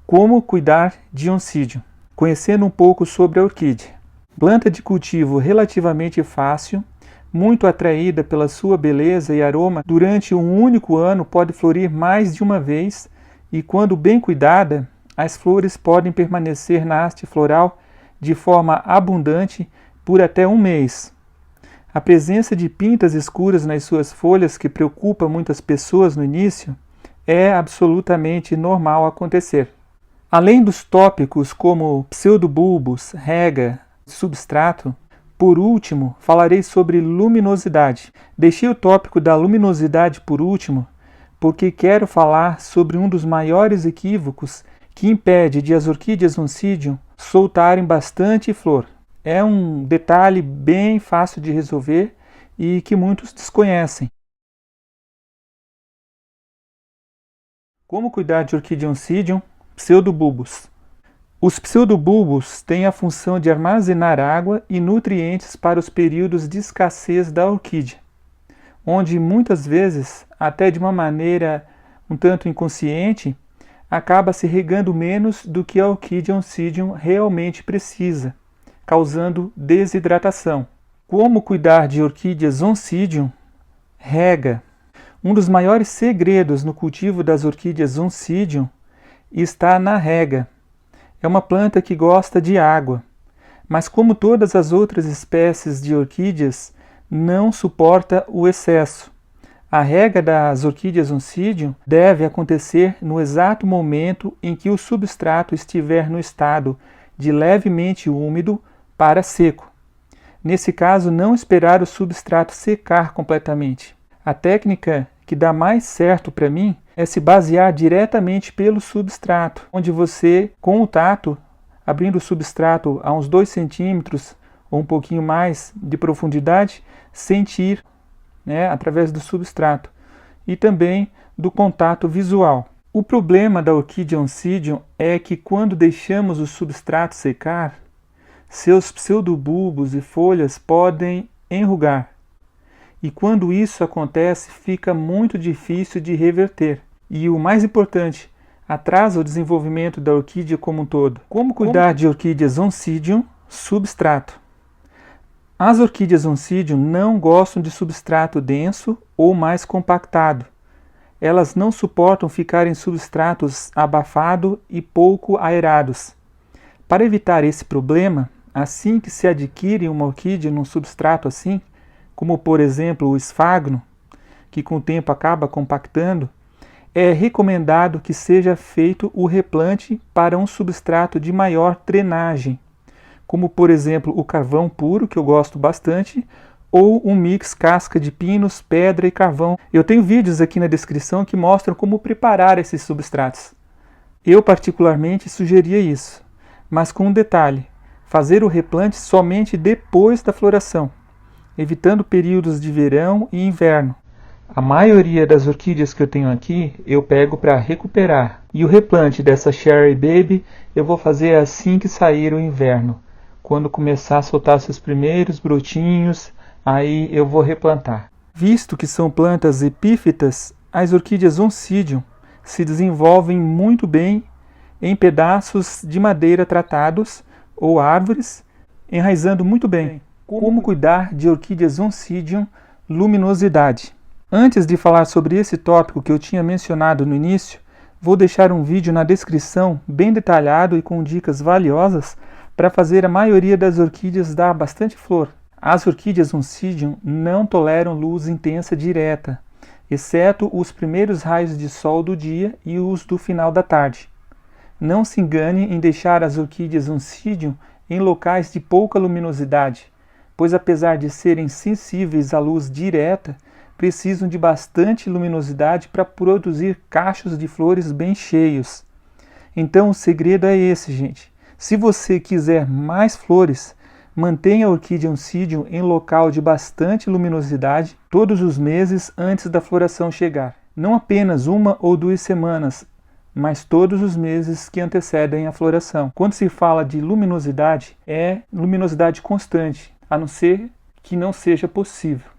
Como cuidar de oncídio? Conhecendo um pouco sobre a orquídea. Planta de cultivo relativamente fácil, muito atraída pela sua beleza e aroma, durante um único ano pode florir mais de uma vez e, quando bem cuidada, as flores podem permanecer na haste floral de forma abundante por até um mês. A presença de pintas escuras nas suas folhas, que preocupa muitas pessoas no início, é absolutamente normal acontecer. Além dos tópicos como pseudobulbos, rega, substrato, por último, falarei sobre luminosidade. Deixei o tópico da luminosidade por último, porque quero falar sobre um dos maiores equívocos que impede de as orquídeas oncidium soltarem bastante flor. É um detalhe bem fácil de resolver e que muitos desconhecem. Como cuidar de orquídea oncidium? Pseudobulbos. Os pseudobulbos têm a função de armazenar água e nutrientes para os períodos de escassez da orquídea, onde muitas vezes, até de uma maneira um tanto inconsciente, acaba se regando menos do que a orquídea oncidium realmente precisa, causando desidratação. Como cuidar de orquídeas oncidium? Rega. Um dos maiores segredos no cultivo das orquídeas oncidium está na rega. É uma planta que gosta de água, mas como todas as outras espécies de orquídeas, não suporta o excesso. A rega das orquídeas oncidium deve acontecer no exato momento em que o substrato estiver no estado de levemente úmido para seco. Nesse caso, não esperar o substrato secar completamente. A técnica que dá mais certo para mim é se basear diretamente pelo substrato, onde você, com o tato, abrindo o substrato a uns 2 centímetros ou um pouquinho mais de profundidade, sentir, através do substrato e também do contato visual. O problema da orquídea oncidium é que quando deixamos o substrato secar, seus pseudobulbos e folhas podem enrugar. E quando isso acontece, fica muito difícil de reverter. E o mais importante, atrasa o desenvolvimento da orquídea como um todo. Como cuidar de orquídeas oncidium? Substrato. As orquídeas oncidium não gostam de substrato denso ou mais compactado. Elas não suportam ficar em substratos abafados e pouco aerados. Para evitar esse problema, assim que se adquire uma orquídea num substrato assim, como por exemplo o esfagno, que com o tempo acaba compactando, é recomendado que seja feito o replante para um substrato de maior drenagem, como por exemplo o carvão puro, que eu gosto bastante, ou um mix casca de pinos, pedra e carvão. Eu tenho vídeos aqui na descrição que mostram como preparar esses substratos. Eu particularmente sugeria isso, mas com um detalhe: fazer o replante somente depois da floração, evitando períodos de verão e inverno. A maioria das orquídeas que eu tenho aqui, eu pego para recuperar. E o replante dessa Cherry Baby eu vou fazer assim que sair o inverno. Quando começar a soltar seus primeiros brotinhos, aí eu vou replantar. Visto que são plantas epífitas, as orquídeas oncidium se desenvolvem muito bem em pedaços de madeira tratados ou árvores, enraizando muito bem. Como cuidar de orquídeas oncidium? Luminosidade. Antes de falar sobre esse tópico que eu tinha mencionado no início, vou deixar um vídeo na descrição bem detalhado e com dicas valiosas para fazer a maioria das orquídeas dar bastante flor. As orquídeas oncidium não toleram luz intensa direta, exceto os primeiros raios de sol do dia e os do final da tarde. Não se engane em deixar as orquídeas oncidium em locais de pouca luminosidade, pois apesar de serem sensíveis à luz direta, precisam de bastante luminosidade para produzir cachos de flores bem cheios. Então o segredo é esse, gente. Se você quiser mais flores, mantenha a orquídea oncidium em local de bastante luminosidade todos os meses antes da floração chegar. Não apenas 1 ou 2 semanas, mas todos os meses que antecedem a floração. Quando se fala de luminosidade, é luminosidade constante, a não ser que não seja possível.